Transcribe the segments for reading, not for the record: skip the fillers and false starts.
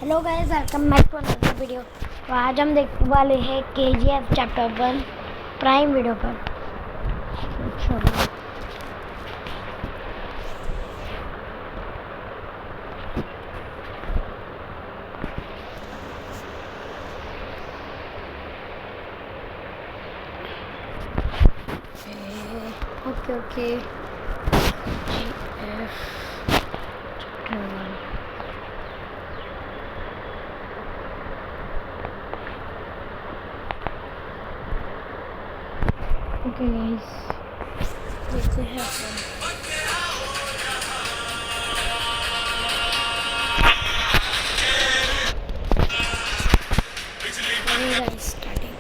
Hello guys, welcome back to another video. तो आज हम देखने वाले हैं KGF चैप्टर 1 प्राइम वीडियो पर। Okay KGF chapter 1। Okay guys, देखते हैं स्टार्टिंग।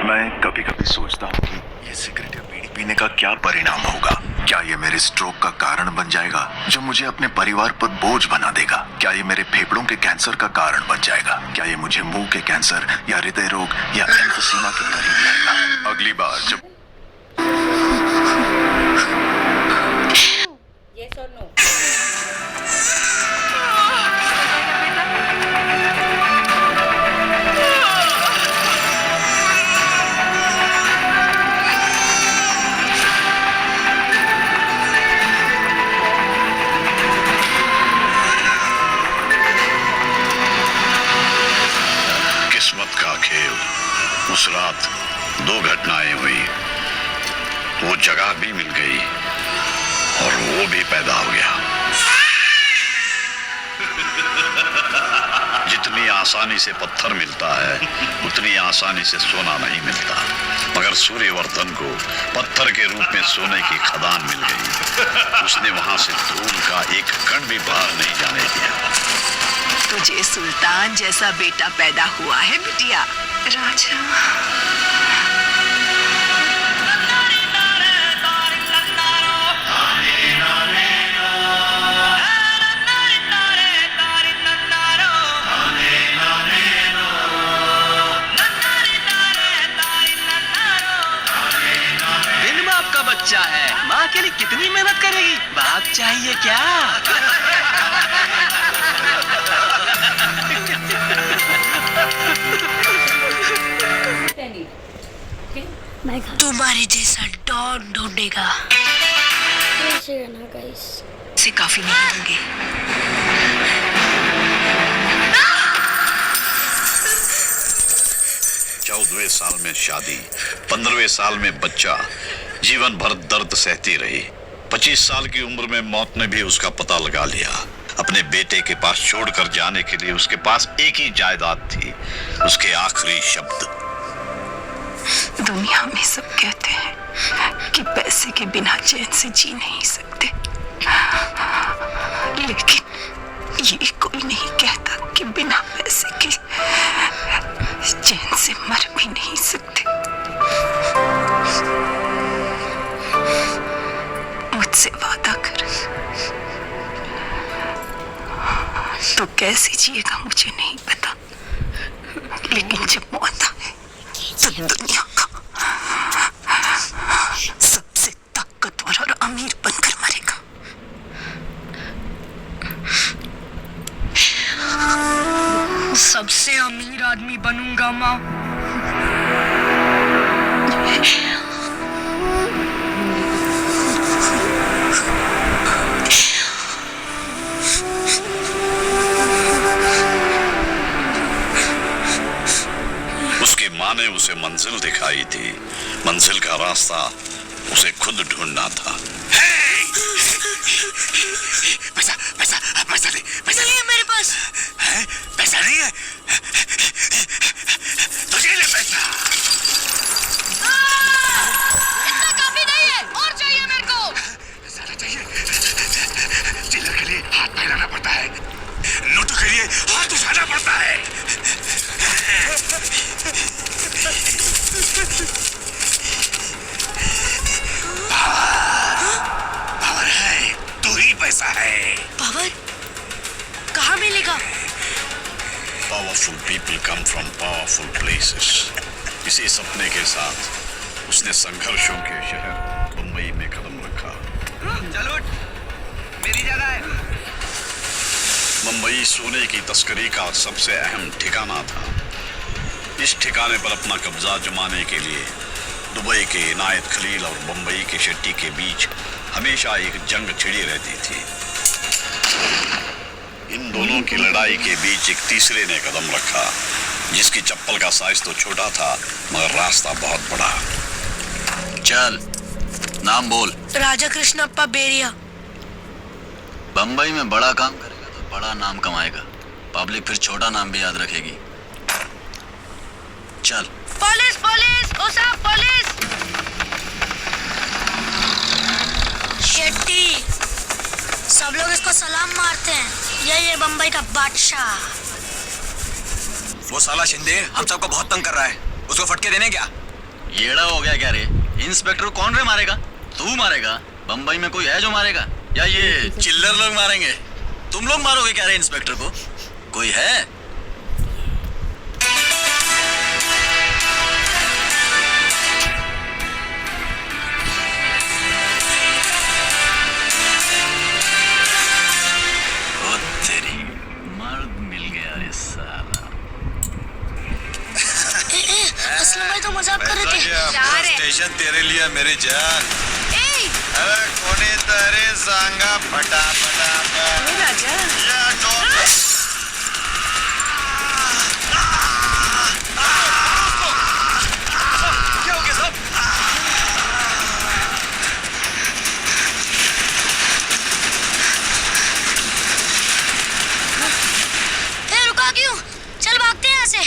मैं कभी कभी सोचता हूँ कि ये सिगरेट या बीड़ी पीने का क्या परिणाम होगा। क्या ये मेरे स्ट्रोक का कारण बन जाएगा, जो मुझे अपने परिवार पर बोझ बना देगा? क्या ये मेरे फेफड़ों के कैंसर का कारण बन जाएगा? क्या ये मुझे मुंह के कैंसर या हृदय रोग या एम्फीसीमा के करीब लाएगा? अगली बार जब Yes or no? किस्मत का खेल। उस रात दो घटनाएं हुई। वो जगह भी मिल गई और वो भी पैदा हो गया। जितनी आसानी से पत्थर मिलता है उतनी आसानी से सोना नहीं मिलता, मगर सूर्यवर्धन को पत्थर के रूप में सोने की खदान मिल गई। उसने वहां से धूल का एक कण भी बाहर नहीं जाने दिया। तुझे सुल्तान जैसा बेटा पैदा हुआ है बिटिया। राजा बिन बाप का बच्चा है, माँ के लिए कितनी मेहनत करेगी? बाप चाहिए क्या? Penny. Okay? मैं खा तुम्हारे जैसा डॉन ढूंढेगा कैसे रहना गाइस। से काफी नहीं होंगे। 14वें साल में शादी, 15वें साल में बच्चा, जीवन भर दर्द सहती रही। 25 साल की उम्र में मौत ने भी उसका पता लगा लिया। अपने बेटे के पास छोड़कर जाने के लिए उसके पास एक ही जायदाद थी, उसके आखिरी शब्द। दुनिया में सब कहते हैं कि पैसे के बिना चैन से जी नहीं सकते, लेकिन ये कोई नहीं कहता कि बिना पैसे के चैन से मर भी नहीं सकते। मुझसे वादा कर, तो कैसे जिएगा मुझे नहीं पता, लेकिन जब मौत आए तो दुनिया का सबसे ताकतवर और अमीर बनकर मरेगा। सबसे अमीर आदमी बनूंगा माँ। उसकी माँ ने उसे मंजिल दिखाई थी, मंजिल का रास्ता उसे खुद ढूंढना था। पैसा पैसा पैसा दे, पैसा नहीं है मेरे पास। है? पैसा नहीं है, तुझे ले पैसा। इतना काफी नहीं है, और चाहिए मेरे को। ज्यादा चाहिए। चिल्लर के लिए हाथ फैलाना पड़ता है, नोटों के लिए हाथ उठाना पड़ता है। पावर है, तू ही पैसा है। पावर कहाँ मिलेगा? Powerful people come from powerful places। इसी सपने के साथ उसने संघर्षों के शहर मुंबई में कदम रखा। चलो मेरी जगह है। मुंबई सोने की तस्करी का सबसे अहम ठिकाना था। इस ठिकाने पर अपना कब्जा जमाने के लिए दुबई के इनायत खलील और मुंबई के शेट्टी के बीच हमेशा एक जंग छिड़ी रहती थी। इन दोनों की लड़ाई के बीच एक तीसरे ने कदम रखा, जिसकी चप्पल का साइज तो छोटा था मगर रास्ता बहुत बड़ा। चल नाम बोल। राजा कृष्णप्पा बेरिया। बंबई में बड़ा काम करेगा तो बड़ा नाम कमाएगा, पब्लिक फिर छोटा नाम भी याद रखेगी। चल। पुलिस पुलिस, ओ साहब पुलिस। शेट्टी, सब लोग इसको सलाम मारते हैं। ये बम्बई का बादशाह। वो साला शिंदे हम सबको बहुत तंग कर रहा है, उसको फटके देने क्या? येड़ा हो गया क्या रे? इंस्पेक्टर कौन रे मारेगा? तू मारेगा? बंबई में कोई है जो मारेगा या ये चिल्लर लोग मारेंगे? तुम लोग मारोगे क्या रे इंस्पेक्टर को? कोई है? ओ तेरी मर्द मिल गया रे साला। असलम भाई तो मजाक कर रहे थे। स्टेशन तेरे लिए मेरी जान। अरे कोणी तरी सांगा फटाफट। राजा या डॉग। क्या हो गया साहब? रुका क्यों? चल भागते हैं यहाँ से।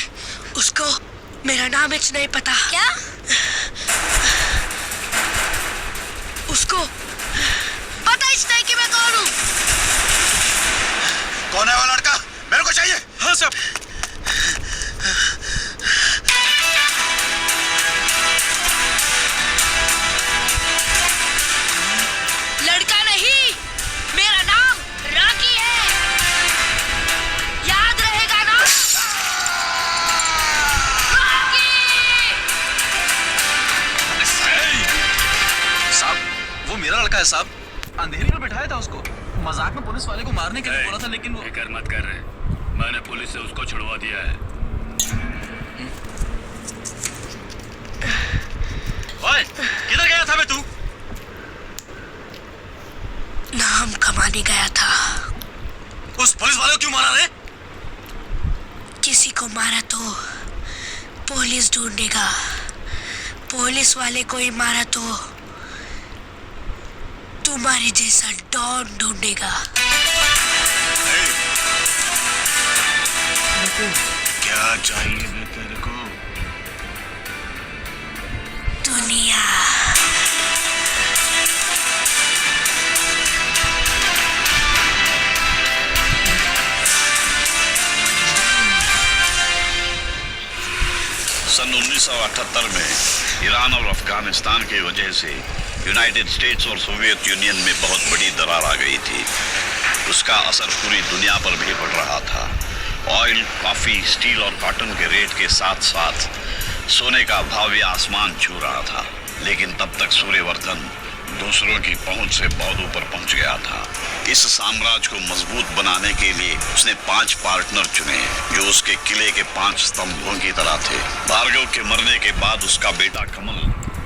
उसको मेरा नाम इच नहीं पता। क्या? उसको पता इच नहीं कि मैं कौन हूँ। कौन है वो लड़का? मेरे को चाहिए। हाँ साहब। लड़का नहीं, मेरा नाम रॉकी है। याद रहेगा ना? साहब वो मेरा लड़का है साहब, अंधेरे में बिठाया था उसको, मजाक में पुलिस वाले को मारने के लिए बोला था लेकिन वो फिक्र मत कर रहे, मैंने पुलिस से उसको छुड़वा दिया है। ओए किधर गया था बे तू? नाम कमाने गया था। उस पुलिस वाले को क्यों मारा रे? किसी को मारा तो पुलिस ढूंढेगा, पुलिस वाले को ही मारा तो तुम्हारे जैसा डॉन ढूंढेगा। क्या चाहिए बे तेरे को? दुनिया। सन 1978 में ईरान और अफगानिस्तान की वजह से यूनाइटेड स्टेट्स और सोवियत यूनियन में बहुत बड़ी दरार आ गई थी। उसका असर पूरी दुनिया पर भी पड़ रहा था। ऑयल, कॉफी, स्टील और कॉटन के रेट के साथ साथ सोने का भाव भी आसमान छू रहा था। लेकिन तब तक सूर्यवर्धन दूसरों की पहुंच से बहुत ऊपर पहुंच गया था। इस साम्राज्य को मजबूत बनाने के लिए उसने 5 पार्टनर चुने जो उसके किले के 5 स्तंभों की तरह थे। भार्गव के मरने के बाद उसका बेटा कमल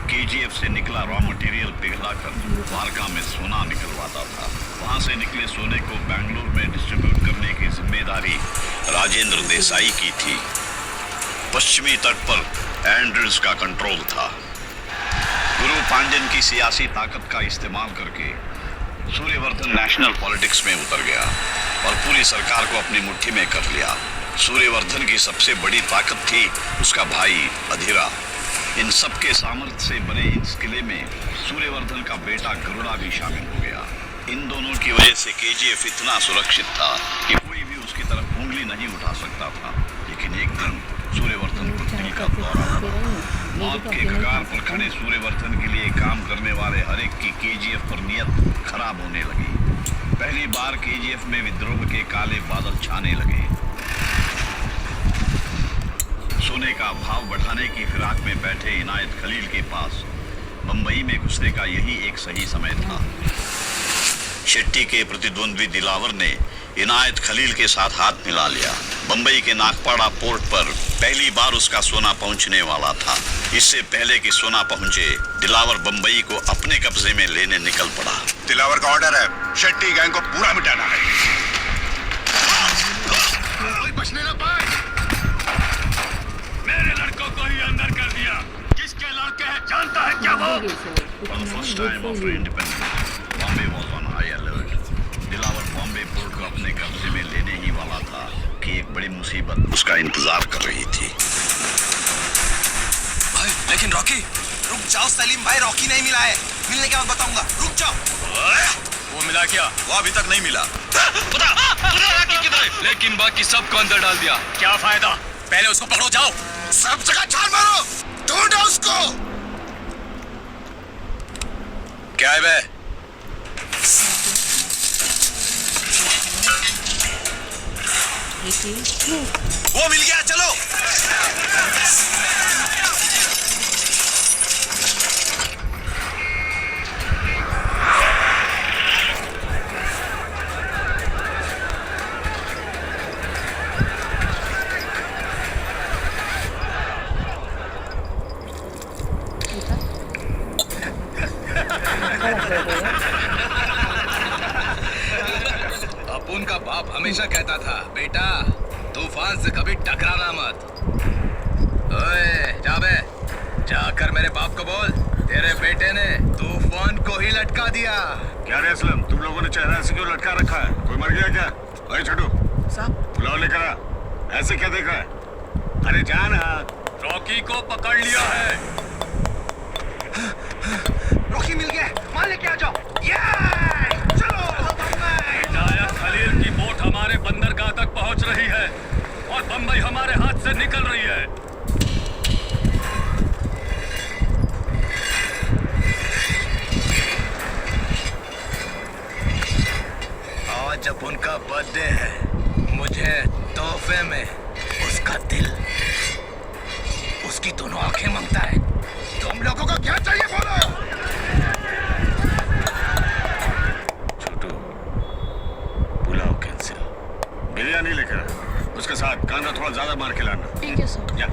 केजीएफ से निकला रॉ मटेरियल पिघलाकर द्वारका में सोना निकलवाता था। वहां से निकले सोने को बेंगलुरु में डिस्ट्रीब्यूट करने की जिम्मेदारी राजेंद्र देसाई की थी। पश्चिमी तट पर एंड्रयूज का कंट्रोल था। गुरु पांड्यन की सियासी ताकत का इस्तेमाल करके सूर्यवर्धन नेशनल पॉलिटिक्स में उतर गया और पूरी सरकार को अपनी मुट्ठी में कर लिया। सूर्यवर्धन की सबसे बड़ी ताकत थी उसका भाई अधीरा। इन सबके सामर्थ्य से बने इस किले में सूर्यवर्धन का बेटा गरुड़ा भी शामिल हो गया। इन दोनों की वजह से केजीएफ इतना सुरक्षित था कि कोई भी उसकी तरफ उंगली नहीं उठा सकता था। लेकिन एक दिन सूर्यवर्धन को दिल का दौरा पड़ा। मौत के कगार पर खड़े सूर्यवर्धन के लिए काम करने वाले हर एक की केजीएफ पर नियत खराब होने लगी। पहली बार केजीएफ में विद्रोह के काले बादल छाने लगे। सोने का भाव बढ़ाने की फिराक में बैठे इनायत खलील के पास बंबई में घुसने का यही एक सही समय था। शेट्टी के प्रतिद्वंद्वी दिलावर ने इनायत खलील के साथ हाथ मिला लिया। बंबई के नागपाड़ा पोर्ट पर पहली बार उसका सोना पहुंचने वाला था। इससे पहले कि सोना पहुंचे, दिलावर बंबई को अपने कब्जे में लेने निकल पड़ा। दिलावर का ऑर्डर है, शेट्टी गैंग को पूरा मिटाना है। कोई बचने ना पाए। मेरे लड़कों को ही अंदर कर दिया। किसके लड़के हैं जानता है क्या वो? For the first time after independence, Bombay was on high alert. Dilawar Bombay port को अपने कब्जे में लेने ही वाला था कि एक बड़ी मुसीबत उसका इंतजार कर रही थी। भाई लेकिन रॉकी, रुक जाओ सलीम भाई, रॉकी नहीं मिला है। मिलने के बाद बताऊंगा, रुक जाओ। वो मिला क्या? वो अभी तक नहीं मिला। पता रॉकी किधर है? लेकिन बाकी सबको अंदर डाल दिया, क्या फायदा? पहले उसको पकड़ो, जाओ। सब जगह छान मारो, ढूंढो उसको। क्या है बे? वो मिल गया, चलो। अपुन का बाप हमेशा कहता था, बेटा तूफान से कभी टकराना मत। ओए जाबे, जाकर मेरे बाप को बोल, तेरे बेटे ने तूफान को ही लटका दिया। क्या रे असलम, तुम लोगों ने चेहरा ऐसे क्यों लटका रखा है? कोई मर गया क्या? अरे छोटू साहब, बुलाओ लेकर आ। ऐसे क्या देख रहा है? अरे जाना। रॉकी को पकड़ लिया है। रॉकी मिल गया, मार लेके आ जाओ। इनायत खलील की बोट हमारे बंदरगाह तक पहुंच रही है और बंबई हमारे हाथ से निकल रही है। आज जब उनका बर्थडे है, मुझे तोहफे में उसका दिल, उसकी दोनों आंखें मांगता है। तुम लोगों को क्या चाहिए बोलो? छोटू, बुलाओ कैंसिल। बिरयानी लेकर आ। उसके साथ कांदा थोड़ा ज्यादा मार के लाना। ठीक है सर। जा।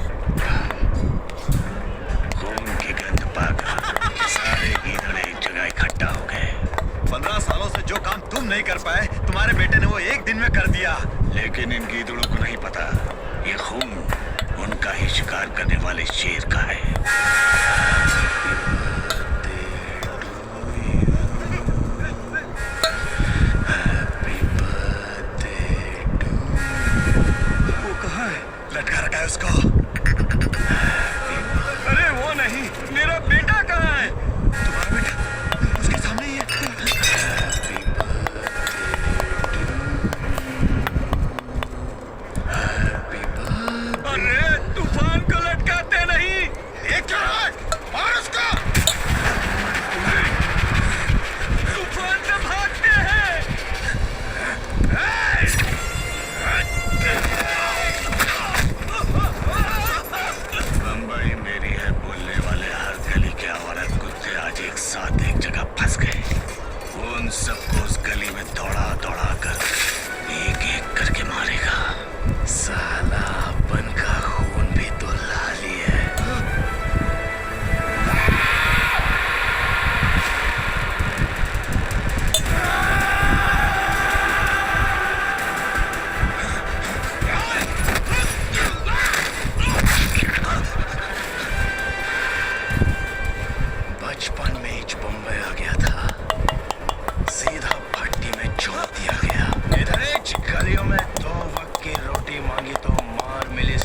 खून की गंध पाकर सारे गीदड़ एक जगह इकट्ठा हो गए। 15 सालों से जो काम तुम नहीं कर पाए, तुम्हारे बेटे ने वो एक दिन में कर दिया। लेकिन इन गीदड़ों को नहीं पता, ये खून उनका ही शिकार करने वाले शेर का है। वो कहाँ है? लटका रखा है उसको। अरे वो नहीं, मेरा बेटा कहाँ है? तुम्हारा बेटा उसके सामने ही है। अरे तूफान को लटकाते नहीं। ये क्या है? मार उसको। तूफान से भागते हैं। बंबई मेरी है बोलने वाले हर गली के औरत कुत्ते आज एक साथ एक जगह फंस गए। उन सबको उस गली में दौड़ा दौड़ा कर एक एक करके मारेगा। साला अपन का खून भी तो लाली है। बचपन में ही बम्बई आ गया था, सीधा भट्टी में झोंक दिया गया। इधर गलियों में 2 वक्त की रोटी मांगी तो मार मिली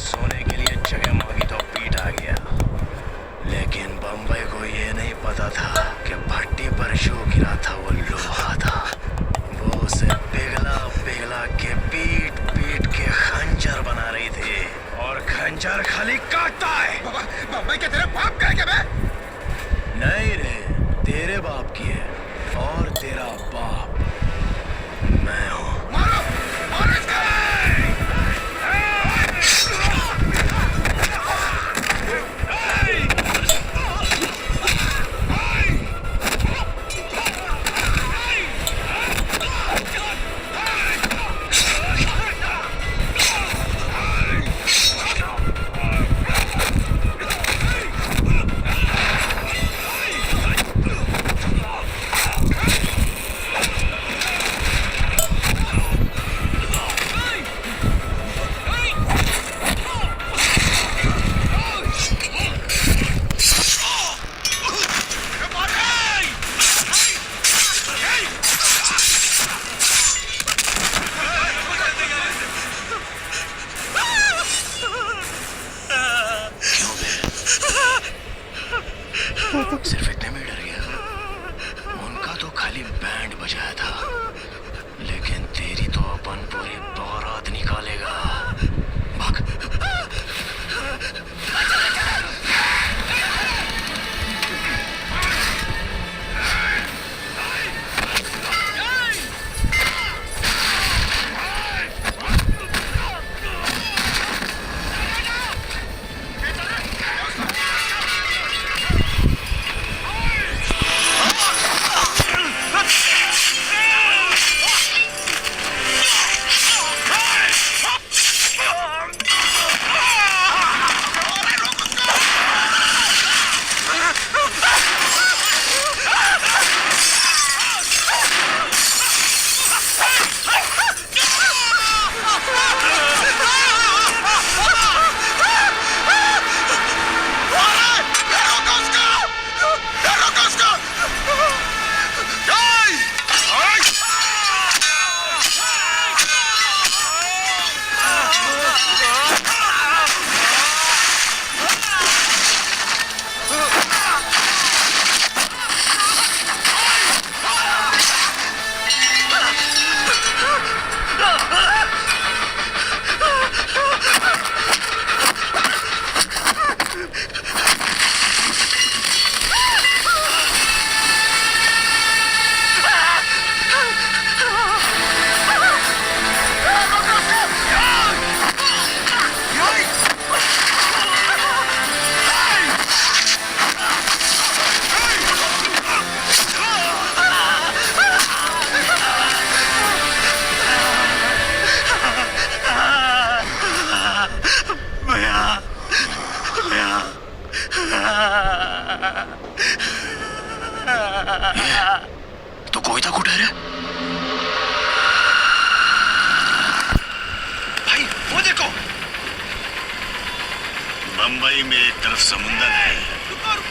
तरफ समुंदर है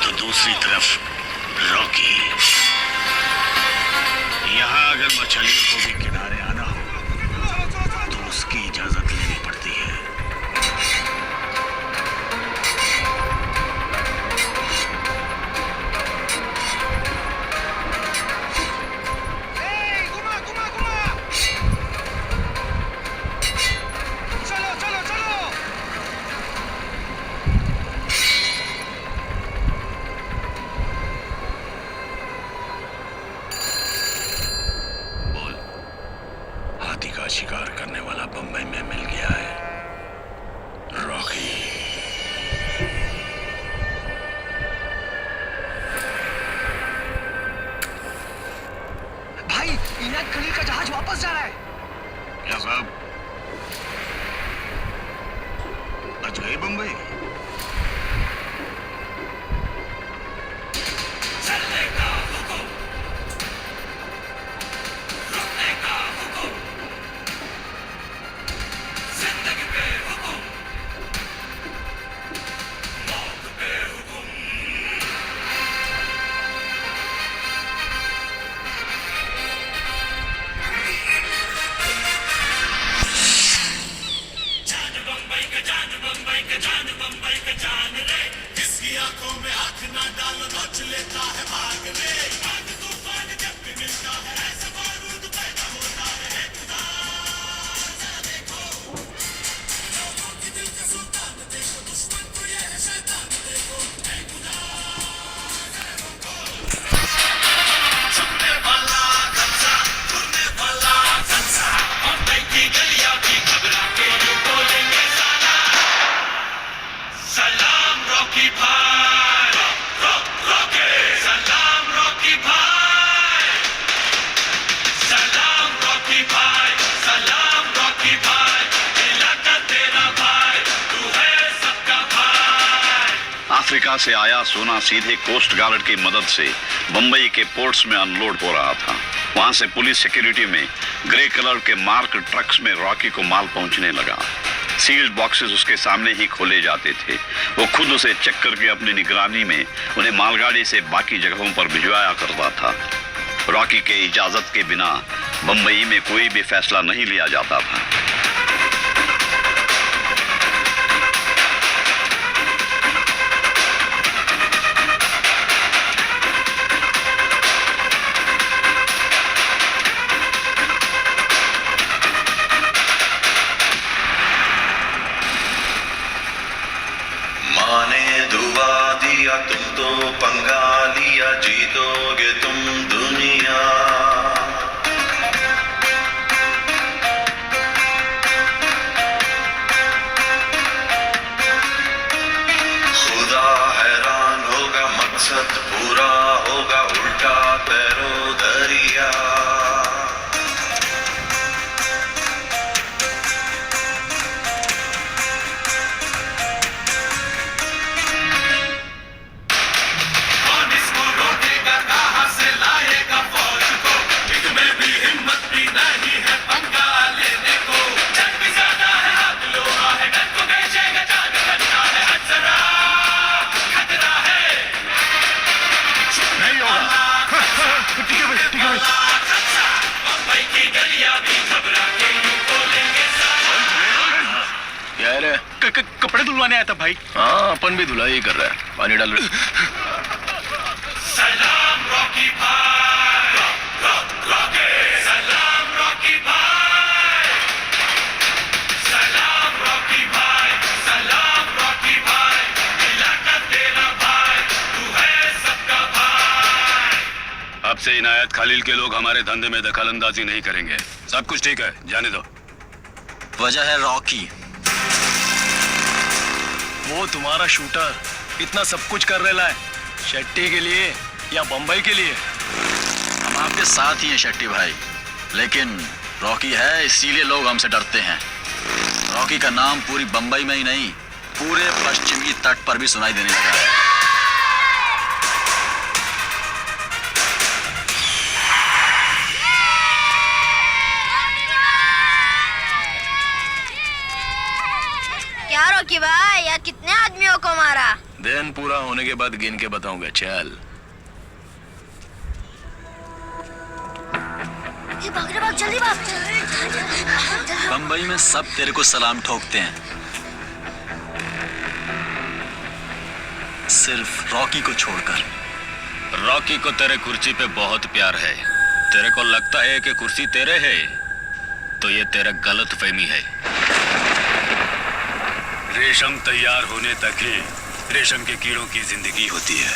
तो दूसरी तरफ रॉकी। यहाँ अगर मछलियों को भी किनारे आना हो तो उसकी इजाजत लेनी पड़ती है। शिकार करने वाला बंबई में मिल गया है, रॉकी। भाई इनायत खलील का जहाज वापस जा रहा है। क्या साहब, बच गए बंबई? अफ्रीका से आया सोना सीधे कोस्ट गार्ड की मदद से बंबई के पोर्ट्स में अनलोड हो रहा था। वहां से पुलिस सिक्योरिटी में ग्रे कलर के मार्क ट्रक्स में रॉकी को माल पहुंचने लगा। सील्ड बॉक्सेस उसके सामने ही खोले जाते थे। वो खुद उसे चेक करके अपनी निगरानी में उन्हें मालगाड़ी से बाकी जगहों पर भिजवाया करता था। रॉकी के इजाजत के बिना बंबई में कोई भी फैसला नहीं लिया जाता था। तुम तो पंगा लिया, जीतोगे तुम दुनिया। खुदा हैरान होगा, मकसद पूरा होगा, उल्टा तैरो दरिया। कपड़े धुलवाने आया था भाई। हाँ, अपन भी धुलाई कर रहा है, पानी डाल रहे। सलाम रॉकी भाई, रॉकी, सलाम रॉकी भाई, सलाम रॉकी भाई, सलाम रॉकी भाई, इलाका तेरा भाई, तू है सबका भाई। अब से इनायत खलील के लोग हमारे धंधे में दखल अंदाजी नहीं करेंगे। सब कुछ ठीक है, जाने दो। वजह है रॉकी, वो तुम्हारा शूटर इतना सब कुछ कर रहा है। शेट्टी के लिए या बंबई के लिए? हम आपके साथ ही हैं शेट्टी भाई, लेकिन रॉकी है इसीलिए लोग हमसे डरते हैं। रॉकी का नाम पूरी बंबई में ही नहीं, पूरे पश्चिमी तट पर भी सुनाई देने लगा है। क्या रॉकी भाई, या कितने आदमियों को मारा? दिन पूरा होने के बाद गिन के बताऊंगा। चल। ये भाग रे, भाग, जल्दी भाग। बंबई में सब तेरे को सलाम ठोकते हैं, सिर्फ रॉकी को छोड़कर। रॉकी को तेरे कुर्सी पे बहुत प्यार है। तेरे को लगता है कि कुर्सी तेरे है, तो ये तेरा गलत फहमी है। रेशम तैयार होने तक ही रेशम के कीड़ों की जिंदगी होती है।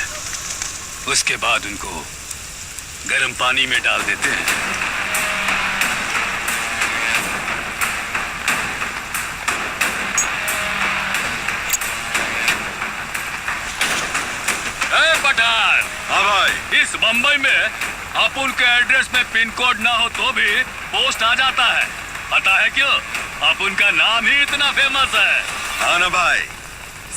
उसके बाद उनको गर्म पानी में डाल देते हैं। पठान, हाँ भाई। इस बंबई में अपुन के एड्रेस में पिन कोड ना हो तो भी पोस्ट आ जाता है। पता है क्यों? अपुन का नाम ही इतना फेमस है। हाँ ना भाई,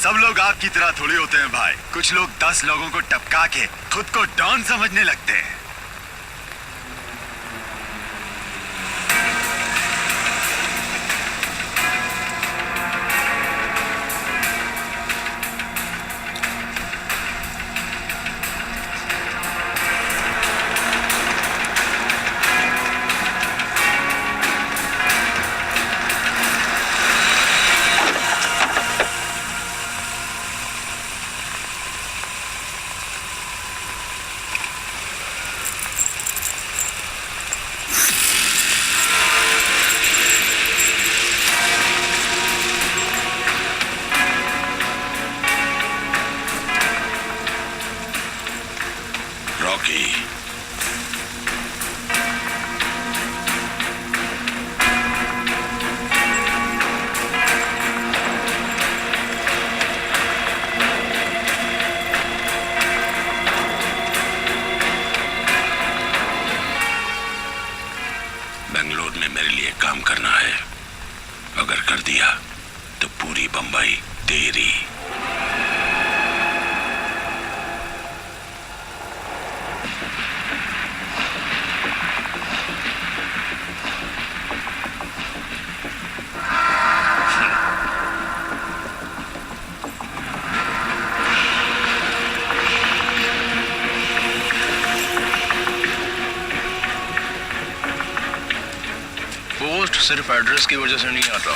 सब लोग आपकी तरह थोड़ी होते हैं भाई। कुछ लोग 10 लोगों को टपका के खुद को डॉन समझने लगते हैं। रॉकी, बेंगलोर में मेरे लिए काम करना है। अगर कर दिया तो पूरी बंबई तेरी। पोस्ट सिर्फ एड्रेस की वजह से नहीं आता,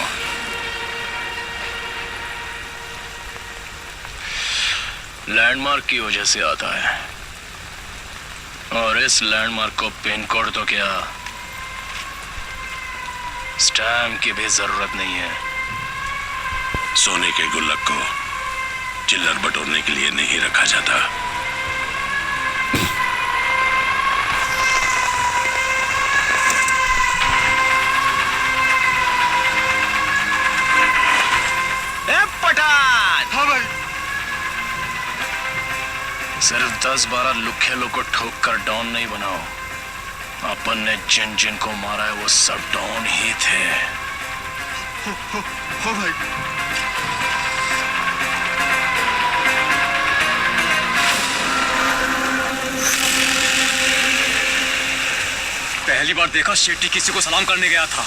लैंडमार्क की वजह से आता है। और इस लैंडमार्क को पिन कोड तो क्या, स्टैम्प की भी जरूरत नहीं है। सोने के गुल्लक को चिल्लर बटोरने के लिए नहीं रखा जाता। पठान! हाँ भाई। सिर्फ 10-12 लुखे लोग को ठोक कर डॉन नहीं बनाओ। अपन ने जिन जिन को मारा है वो सब डॉन ही थे। हो भाई। पहली बार देखा शेट्टी किसी को सलाम करने गया था।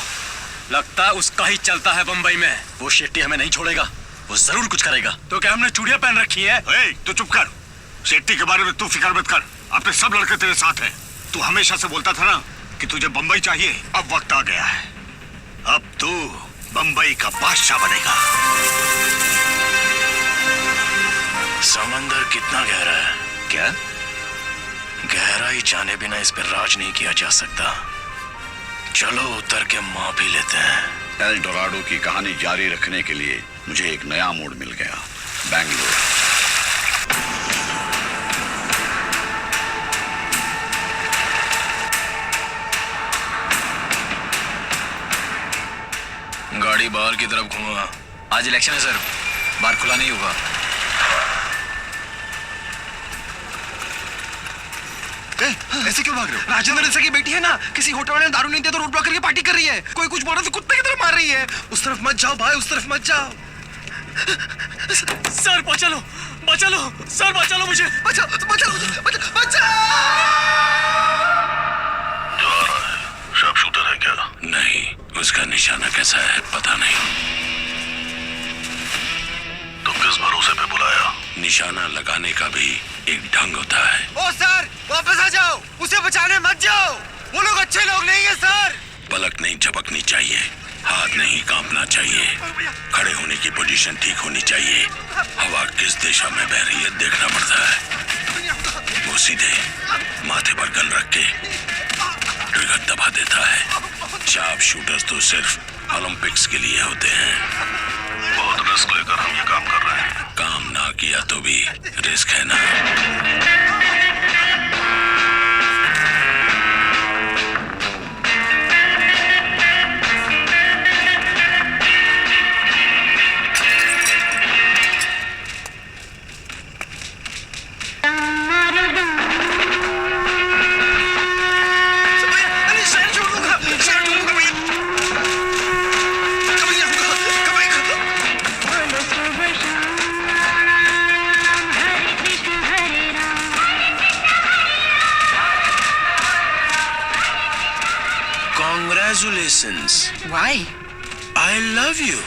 लगता है उसका ही चलता है बंबई में। वो शेट्टी हमें नहीं छोड़ेगा, वो जरूर कुछ करेगा। तो क्या हमने चूड़ियां पहन रखी है? तू चुप कर। शेट्टी के बारे में तू फिक्र मत कर। अपने सब लड़के तेरे साथ हैं। तू हमेशा से बोलता था ना कि तुझे बंबई चाहिए। अब वक्त आ गया है। अब तू बंबई का बादशाह बनेगा। समंदर कितना गहरा है? क्या? गहराई जाने बिना इस पर राज नहीं किया जा सकता। चलो उतर के माफी लेते हैं। एल डोराडो की कहानी जारी रखने के लिए मुझे एक नया मोड़ मिल गया। बेंगलोर। गाड़ी बाहर की तरफ घुमा। आज इलेक्शन है सर, बार खुला नहीं होगा। ऐसे क्यों भाग रहे हो? राजेंद्र जैसा की बेटी है ना, किसी होटल वाले ने दारू नहीं दिया तो रोड ब्लॉक करके पार्टी कर रही है। कोई कुछ बोला तो कुत्ते की तरह मार रही है। उस तरफ मत जाओ भाई, उस तरफ मत जाओ। सर बचा लो, बचा लो, सर बचा लो मुझे। बचाओ बचाओ बचाओ। शॉप शूटर है क्या? नहीं, उसका निशाना कैसा है पता नहीं। तो किस भरोसे पे बुलाया? निशाना लगाने का भी एक ढंग होता है। ओ सर, वापस आ जाओ, उसे बचाने मत जाओ, वो लोग अच्छे लोग नहीं है सर। पलक नहीं झपकनी चाहिए, हाथ नहीं कांपना चाहिए, खड़े होने की पोजीशन ठीक होनी चाहिए। हवा किस दिशा में बह रही है देखना पड़ता है। वो सीधे माथे पर गन रख के ट्रिगर दबा देता है। शार्प शूटर्स तो सिर्फ ओलंपिक्स के लिए होते हैं। बहुत रिस्क लेकर हम ये काम कर रहे हैं। काम ना किया तो भी रिस्क है ना। Congratulations. Why? I love you.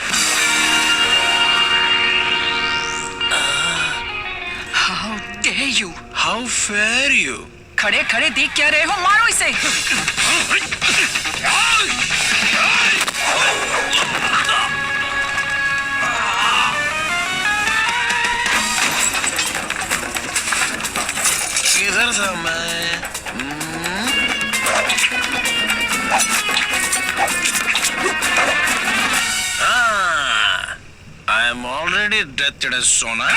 How dare you? How fair you. खड़े खड़े देख क्या रहे हो, मारो इसे। किधर था मैं? I am already dead, Sona.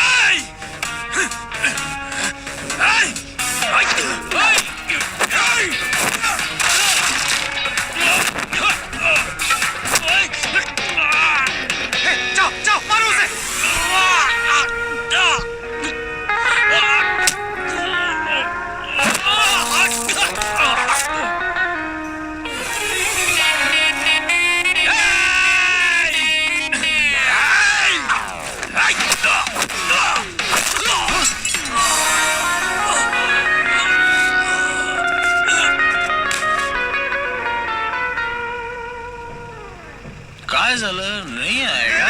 जाओ जाओ मारो उसे। काय झालं, नहीं आएगा?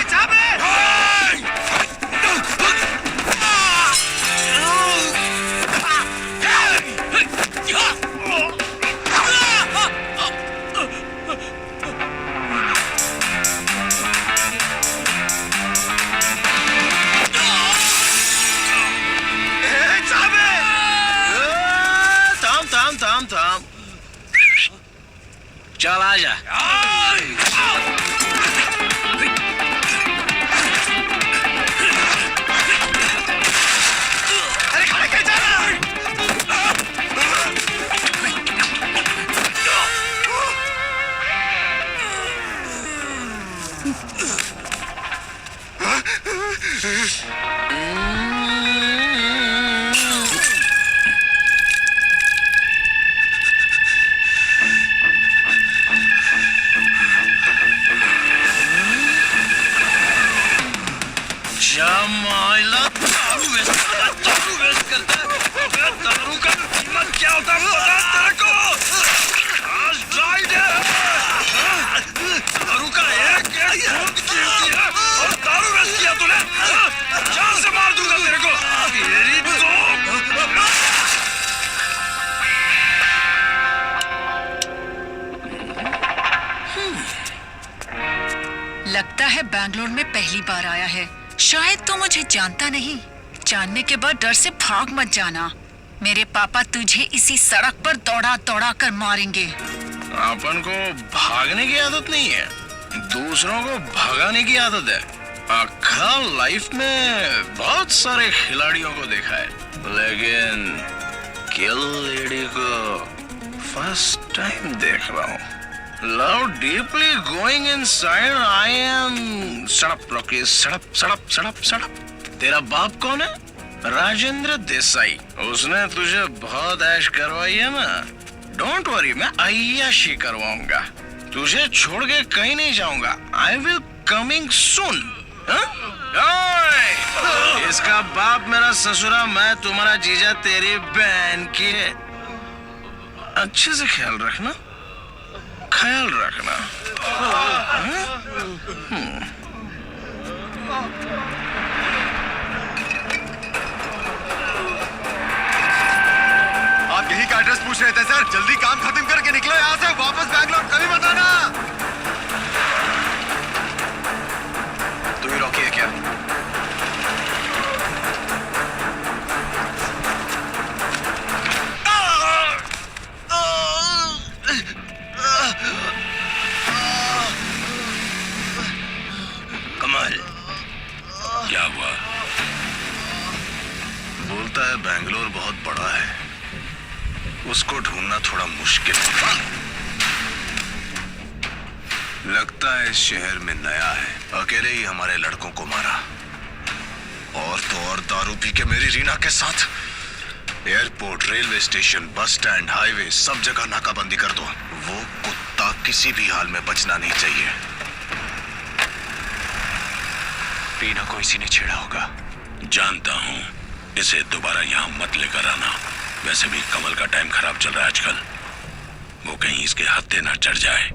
थाम चल आजा। लगता है बैंगलोर में पहली बार आया है। शायद तो मुझे जानता नहीं। जानने के बाद डर से भाग मत जाना। मेरे पापा तुझे इसी सड़क पर दौड़ा दौड़ा कर मारेंगे। अपन को भागने की आदत नहीं है, दूसरों को भगाने की आदत है। अक्खा लाइफ में बहुत सारे खिलाड़ियों को देखा है, लेकिन किल लेडी को फर्स्ट टाइम देख रहा हूँ। Love deeply going inside. I am सड़प रॉकी, सड़प सड़प सड़प सड़प। तेरा बाप कौन है? राजेंद्र देसाई। उसने तुझे बहुत ऐश करवाई है ना। डोंट वरी, मैं अय्याशी करवाऊंगा। तुझे छोड़ के कहीं नहीं जाऊंगा। I will coming soon. इसका बाप मेरा ससुरा, मैं तुम्हारा जीजा तेरी बहन की है। अच्छे से ख्याल रखना, ख्याल रखना। पूछ रहे थे सर। जल्दी काम खत्म करके निकलो यहाँ से, वापस बैंगलोर कभी मत आना। तू ही रॉकी है क्या? कमाल, क्या हुआ? बोलता है बैंगलोर बहुत बड़ा है, उसको ढूंढना थोड़ा मुश्किल है। लगता है इस शहर में नया है, अकेले ही हमारे लड़कों को मारा। और तो और दारू पी के मेरी रीना के साथ। Airport, railway station, bus stand, highway, सब जगह नाकाबंदी कर दो। वो कुत्ता किसी भी हाल में बचना नहीं चाहिए। रीना को इसी ने छेड़ा होगा। जानता हूँ, इसे दोबारा यहाँ मत लेकर आना। वैसे भी कमल का टाइम खराब चल रहा है आजकल, वो कहीं इसके हत्थे ना चढ़ जाए।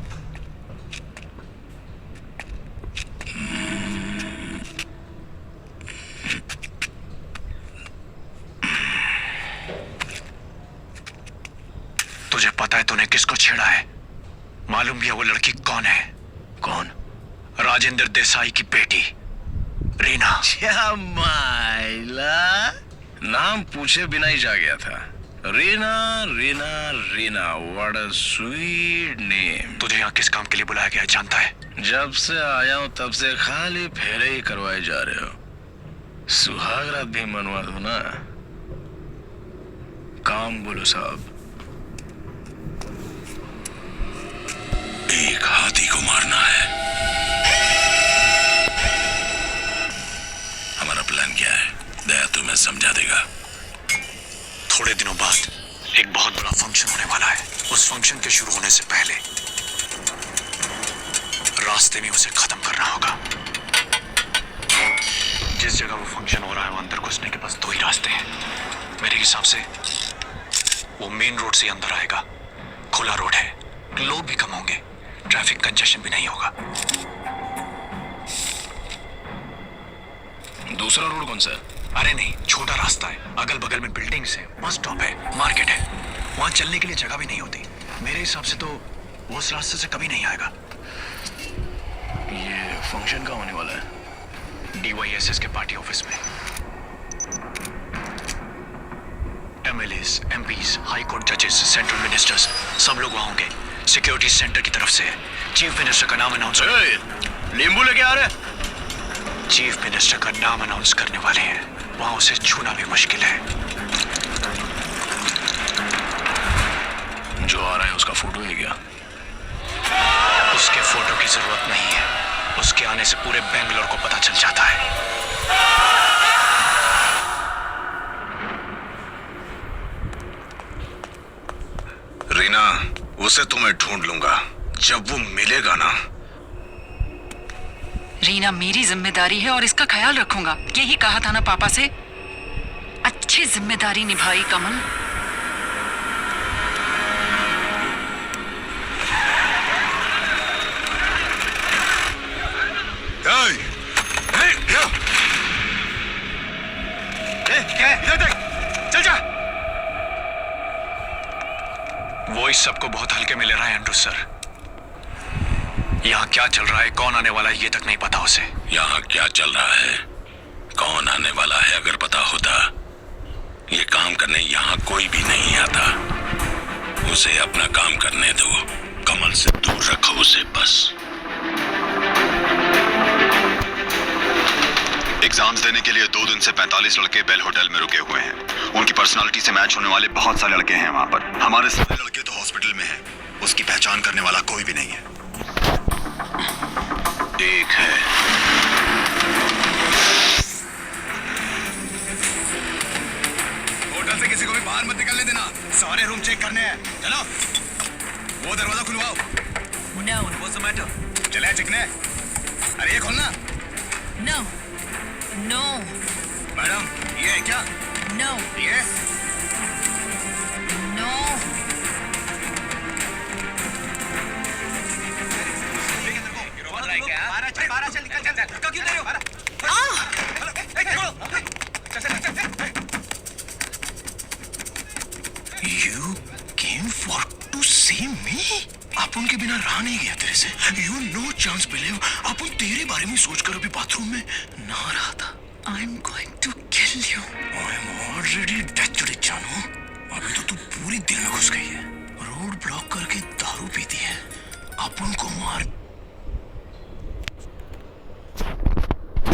तुझे पता है तूने किसको छेड़ा है? मालूम भी है वो लड़की कौन है? कौन? राजेंद्र देसाई की बेटी रीना। माइला, नाम पूछे बिना ही जा गया था। Reena Reena Reena, what a sweet name. तुझे यहाँ किस काम के लिए बुलाया गया है जानता है? जब से आया हूँ तब से खाली फेरे ही करवाए जा रहे हो। सुहागरात भी मनवा दो ना। काम बोलो साहब। एक हाथी को मारना है। हमारा प्लान क्या है? दया तुम्हें समझा देगा। थोड़े दिनों बाद एक बहुत बड़ा फंक्शन होने वाला है। उस फंक्शन के शुरू होने से पहले रास्ते में उसे खत्म करना होगा। जिस जगह वो फंक्शन हो रहा है, वो अंदर घुसने के पास 2 ही रास्ते हैं। मेरे हिसाब से वो मेन रोड से अंदर आएगा। खुला रोड है, लोग भी कम होंगे, ट्रैफिक कंजेशन भी नहीं होगा। दूसरा रोड कौन सा है? अरे नहीं, छोटा रास्ता है, अगल बगल में बिल्डिंग्स है, बस स्टॉप है, मार्केट है, वहां चलने के लिए जगह भी नहीं होती। मेरे हिसाब से तो वो उस रास्ते से कभी नहीं आएगा। ये फंक्शन कहाँ होने वाला है? DYSS के पार्टी ऑफिस में। MLAs, MPs, हाई कोर्ट जजेस, सेंट्रल मिनिस्टर्स, सब लोग वहां होंगे। सिक्योरिटी सेंटर की तरफ से है। चीफ मिनिस्टर का नाम अनाउंस। नींबू लेके आ रहे? चीफ मिनिस्टर का नाम अनाउंस करने वाले हैं, वहां उसे छूना भी मुश्किल है। जो आ रहा है उसका फोटो है क्या? उसके फोटो की जरूरत नहीं है, उसके आने से पूरे बेंगलोर को पता चल जाता है। रीना, उसे तो मैं ढूंढ लूंगा। जब वो मिलेगा ना। रीना मेरी जिम्मेदारी है और इसका ख्याल रखूंगा। यही कहा था ना पापा से। अच्छी जिम्मेदारी निभाई कमल। चल जा। वो इस सबको बहुत हल्के में ले रहा है एंड्रू सर। यहाँ क्या चल रहा है, कौन आने वाला है, ये तक नहीं पता उसे। यहाँ क्या चल रहा है, कौन आने वाला है, अगर पता होता ये काम करने यहाँ कोई भी नहीं आता। उसे अपना काम करने दो, कमल से दूर रखो उसे बस। एग्जाम्स देने के लिए 2 दिन से 45 लड़के बेल होटल में रुके हुए हैं। उनकी पर्सनालिटी से मैच होने वाले बहुत सारे लड़के हैं वहां पर। हमारे सारे लड़के तो हॉस्पिटल में हैं। उसकी पहचान करने वाला कोई भी नहीं है। ठीक है। होटल से किसी को भी बाहर मत निकलने देना। सारे रूम चेक करने हैं। चलो, वो दरवाजा खुलवाओ। No. What's the matter? चले चिकने। अरे ये खोलना। No. No. मैडम, ये है क्या? No. ये? No. चल निकल चल। धक्का क्यों दे रहे हो? You जीना रहा नहीं गया तेरे से। यू नो चांस बिलीव अपन तेरे बारे में सोचकर अभी बाथरूम में नहा रहा था। I am going to kill you. I am already dead जानू। अभी तो तू पूरी दिल में घुस गई है। रोड ब्लॉक करके दारू पीती है, अपन को मार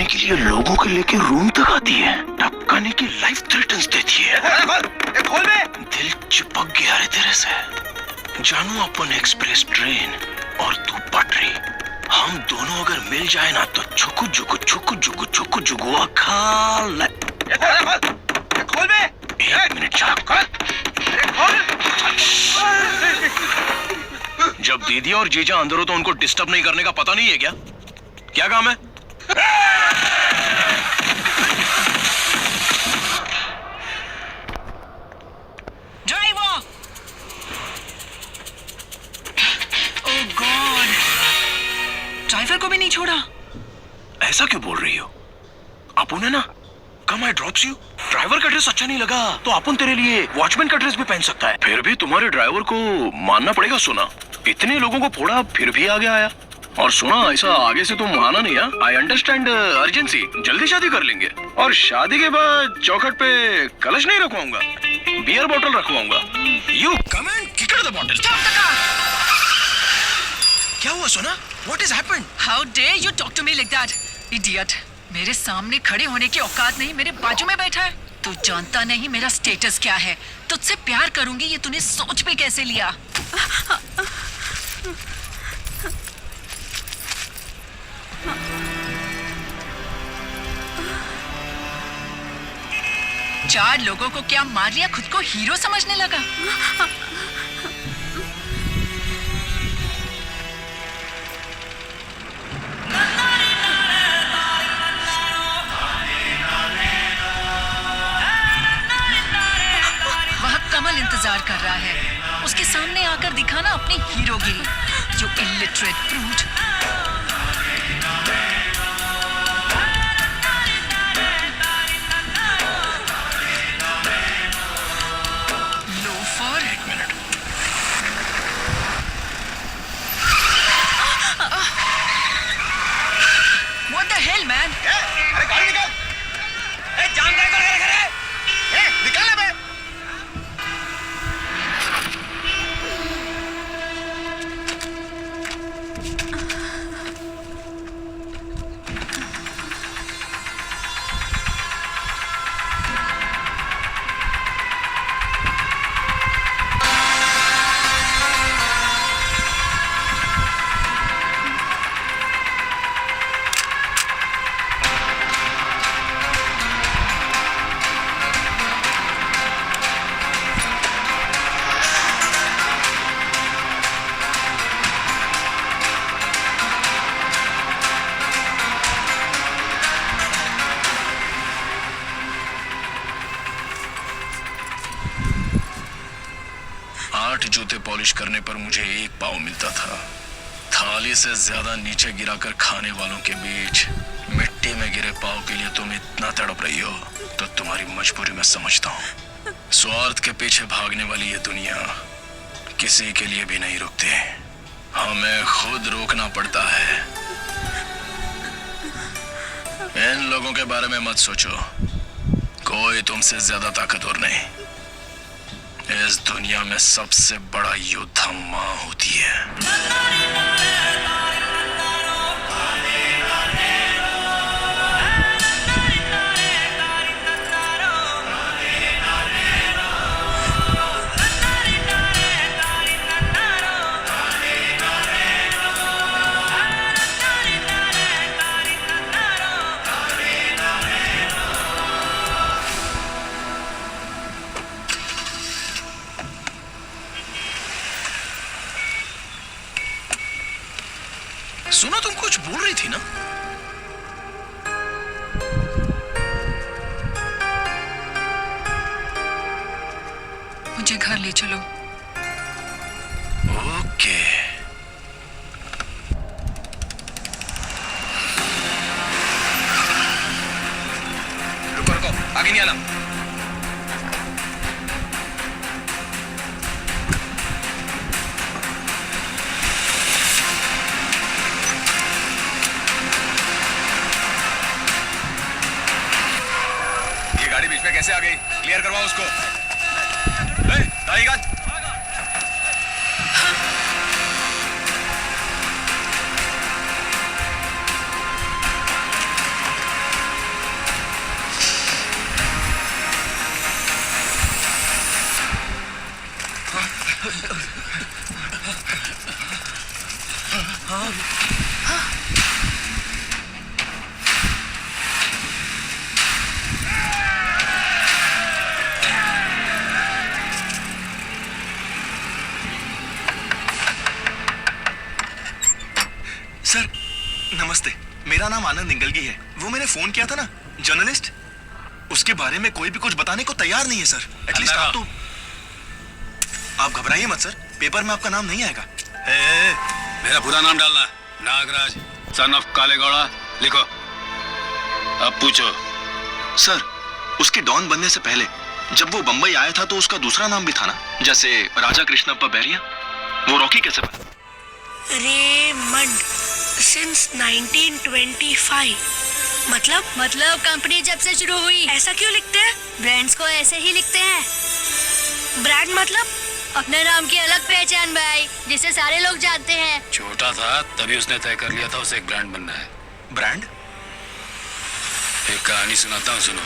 के लिए लोगों के लेके रूम तक आती है, टपकाने की लाइफ थ्रेटन्स देती है। खोल बे। दिल चिपक गया रे तेरे से जानू। अपन एक्सप्रेस ट्रेन और तू पटरी, हम दोनों अगर मिल जाए ना तो छुकु जुगु छुकु जुगु छुकु जुगु अखाल। खोल बे। 1 मिनट चल। जब दीदी और जीजा अंदर हो तो उनको डिस्टर्ब नहीं करने का पता नहीं है क्या? क्या काम है? ड्राइवर! ओह गॉड! ड्राइवर को भी नहीं छोड़ा। ऐसा क्यों बोल रही हो? अपन है ना, कम आई ड्रॉप्स यू। ड्राइवर का ड्रेस अच्छा नहीं लगा तो अपन तेरे लिए वॉचमैन का ड्रेस भी पहन सकता है। फिर भी तुम्हारे ड्राइवर को मानना पड़ेगा। सुना, इतने लोगों को फोड़ा फिर भी आगे आया। और सुना, ऐसा आगे से तुम आना नहीं है। आई अंडरस्टैंड अर्जेंसी, जल्दी शादी कर लेंगे और शादी के बाद चौखट पे कलश नहीं रखवाऊंगा, बियर बोतल रखवाऊंगा। You come and kick the bottle. क्या हुआ सोना? What is happened? How dare you talk to me like that, idiot! मेरे सामने खड़े होने की औकात नहीं, मेरे बाजू में बैठा है। तू जानता नहीं मेरा स्टेटस क्या है। तुझसे प्यार करूंगी ये तूने सोच भी कैसे लिया? चार लोगों को क्या मार लिया, खुद को हीरो समझने लगा। वह कमल इंतजार कर रहा है, उसके सामने आकर दिखाना अपनी हीरोगिरी। You illiterate brute. What the hell, man? अरे गाड़ी निकाल। जाम कर निकाल बे। जूते पॉलिश करने पर मुझे 1 पाव मिलता था। थाली से ज्यादा नीचे गिराकर खाने वालों के बीच मिट्टी में गिरे पाव के लिए तुम इतना तड़प रही हो तो तुम्हारी मजबूरी मैं समझता हूँ। स्वार्थ के पीछे भागने वाली ये दुनिया किसी के लिए भी नहीं रुकती, हमें खुद रोकना पड़ता है। इन लोगों के बारे में मत सोचो, कोई तुमसे ज्यादा ताकतवर नहीं। इस दुनिया में सबसे बड़ा योद्धा माँ होती है। सुनो, तुम कुछ बोल रही थी ना? मुझे घर ले चलो। ओके। रुको रुको, आगे नहीं आना। क्लियर करवाओ उसको। ए, गाड़ी का सर नमस्ते, मेरा नाम आनंद निंगलगी है। वो मैंने फोन किया था ना, जर्नलिस्ट, उसके बारे में कोई भी कुछ बताने को तैयार नहीं है सर। एटलीस्ट आप तो, आप घबराइए मत सर, पेपर में आपका नाम नहीं आएगा। मेरा पूरा नाम डालना, नागराज सन ऑफ कालेगौड़ा लिखो। अब पूछो। सर उसके डॉन बनने से पहले जब वो बंबई आया था तो उसका दूसरा नाम भी था ना, जैसे राजा कृष्णप्पा बैरिया। वो रॉकी कैसे बना? Raymond since 1925। मतलब कंपनी जब से शुरू हुई। ऐसा क्यों लिखते हैं? ब्रांड्स को ऐसे ही लिखते हैं। ब्रांड मतलब अपने नाम की अलग पहचान भाई, जिसे सारे लोग जानते हैं। छोटा था तभी उसने तय कर लिया था उसे एक ब्रांड बनना है। ब्रांड? एक कहानी सुनाता हूँ, सुनो।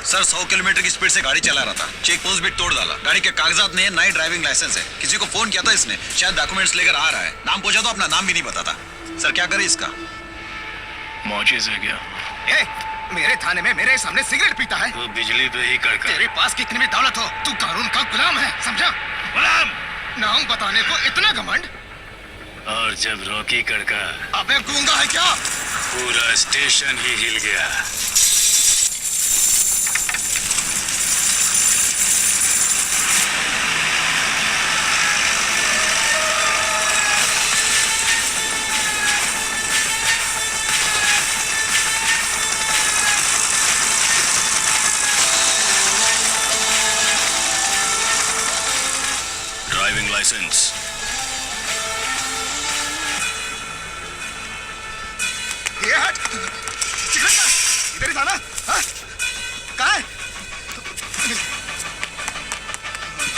सर 100 किलोमीटर की स्पीड से गाड़ी चला रहा था, चेक पोस्ट भी तोड़ डाला। गाड़ी के कागजात नहीं है, नई ड्राइविंग लाइसेंस है। किसी को फोन किया था इसने, शायद डॉक्यूमेंट्स लेकर आ रहा है। नाम पूछा तो अपना नाम भी नहीं बताता। सर क्या करे इसका? मौजे से गया। मेरे थाने में मेरे सामने सिगरेट पीता है। तो बिजली पे ही कड़का। तेरे पास कितनी भी दौलत हो, तू कानून का गुलाम है, समझा? गुलाम। नाम बताने को इतना घमंड। और जब रॉकी कड़का, अबे गूंगा है क्या? पूरा स्टेशन ही हिल गया। Driving license. ये हट, चिकन इधर ही था ना? कहाँ है?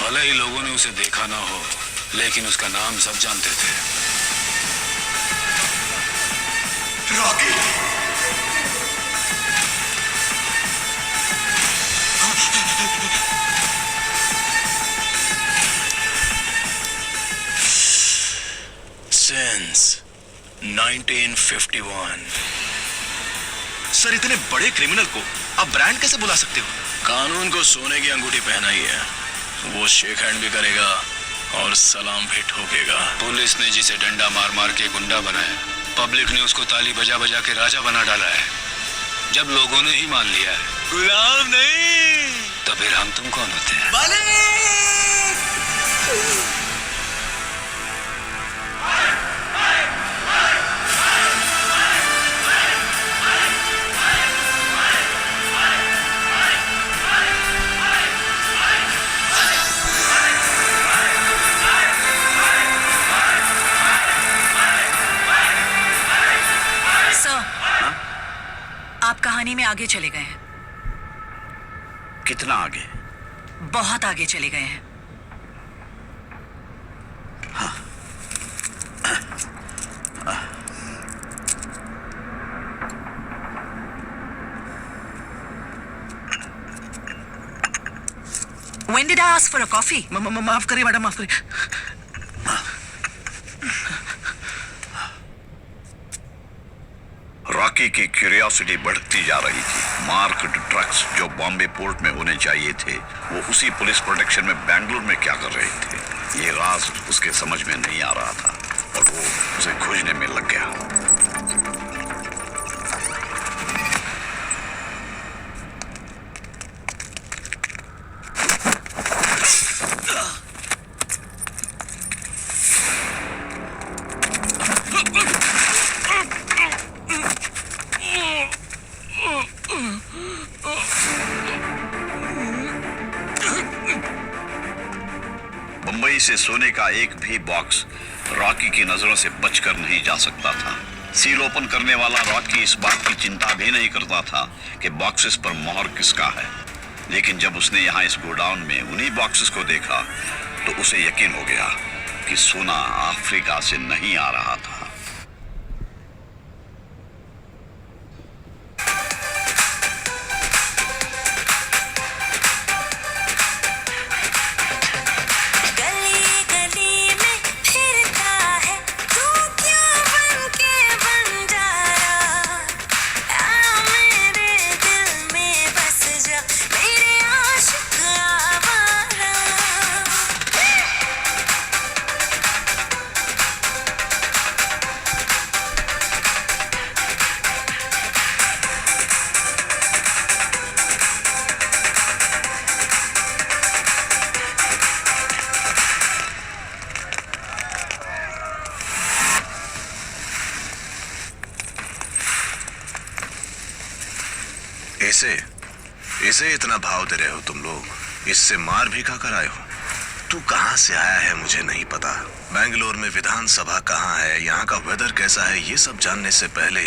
भले ही लोगों ने उसे देखा ना हो, लेकिन उसका नाम सब जानते थे। रॉकी। Since 1951। सर इतने बड़े क्रिमिनल को आप ब्रांड कैसे बुला सकते हो? कानून को सोने की अंगूठी पहनाई है, वो शेक हैंड भी करेगा और सलाम भी ठोकेगा। पुलिस ने जिसे डंडा मार मार के गुंडा बनाया, पब्लिक ने उसको ताली बजा बजा के राजा बना डाला है। जब लोगों ने ही मान लिया है गुलाम नहीं, तो फिर हम तुम कौन होते हैं? आप कहानी में आगे चले गए हैं, कितना आगे? बहुत आगे चले गए हैं। When did I ask for a coffee? माफ करिए मैडम, माफ करिए। रॉकी की क्यूरियोसिटी बढ़ती जा रही थी। मार्क्ड ड्रग्स जो बॉम्बे पोर्ट में होने चाहिए थे, वो उसी पुलिस प्रोटेक्शन में बेंगलुरु में क्या कर रहे थे, ये राज उसके समझ में नहीं आ रहा था और वो उसे खोजने में लग गया। बंबई से सोने का एक भी बॉक्स रॉकी की नजरों से बचकर नहीं जा सकता था। सील ओपन करने वाला रॉकी इस बात की चिंता भी नहीं करता था कि बॉक्सेस पर मोहर किसका है। लेकिन जब उसने यहाँ इस गोडाउन में उन्हीं बॉक्सेस को देखा तो उसे यकीन हो गया कि सोना अफ्रीका से नहीं आ रहा था। इसे इतना भाव दे रहे हो तुम लोग, इससे मार भी खा कर आए हो। तू कहां से आया है मुझे नहीं पता। बेंगलोर में विधानसभा कहां है, यहाँ का वेदर कैसा है, ये सब जानने से पहले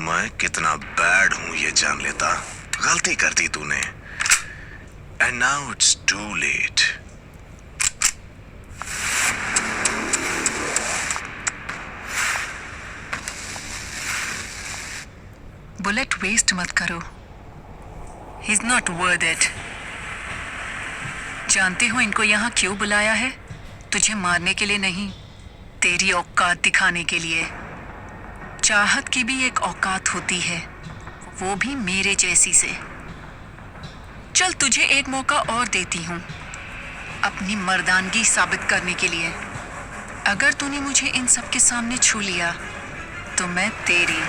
मैं कितना बैड हूं ये जान लेता। गलती कर दी तूने, and now it's too late. Bullet waste मत करो। He is not worth it. जानते हो इनको यहाँ क्यों बुलाया है? तुझे मारने के लिए नहीं, तेरी औकात दिखाने के लिए। चाहत की भी एक औकात होती है, वो भी मेरे जैसी से। चल तुझे एक मौका और देती हूँ अपनी मर्दानगी साबित करने के लिए। अगर तूने मुझे इन सब के सामने छू लिया तो मैं तेरी।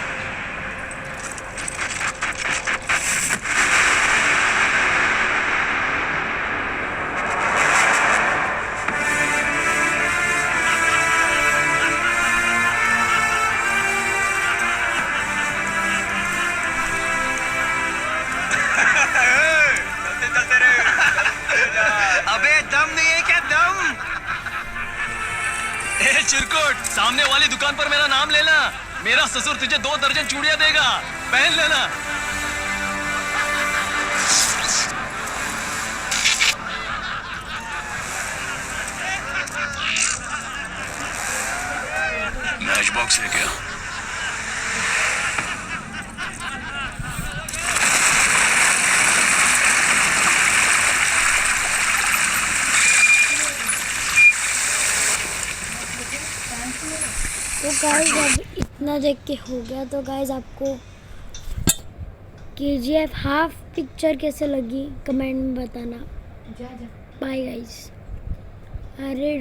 चिरकुट, सामने वाली दुकान पर मेरा नाम लेना। मेरा ससुर तुझे 2 दर्जन चूड़ियां देगा, पहन लेना। मैच बॉक्स है क्या? तो गाइस अब इतना देख के हो गया। तो गाइस आपको KGF हाफ पिक्चर कैसे लगी कमेंट में बताना। Bye guys. अरे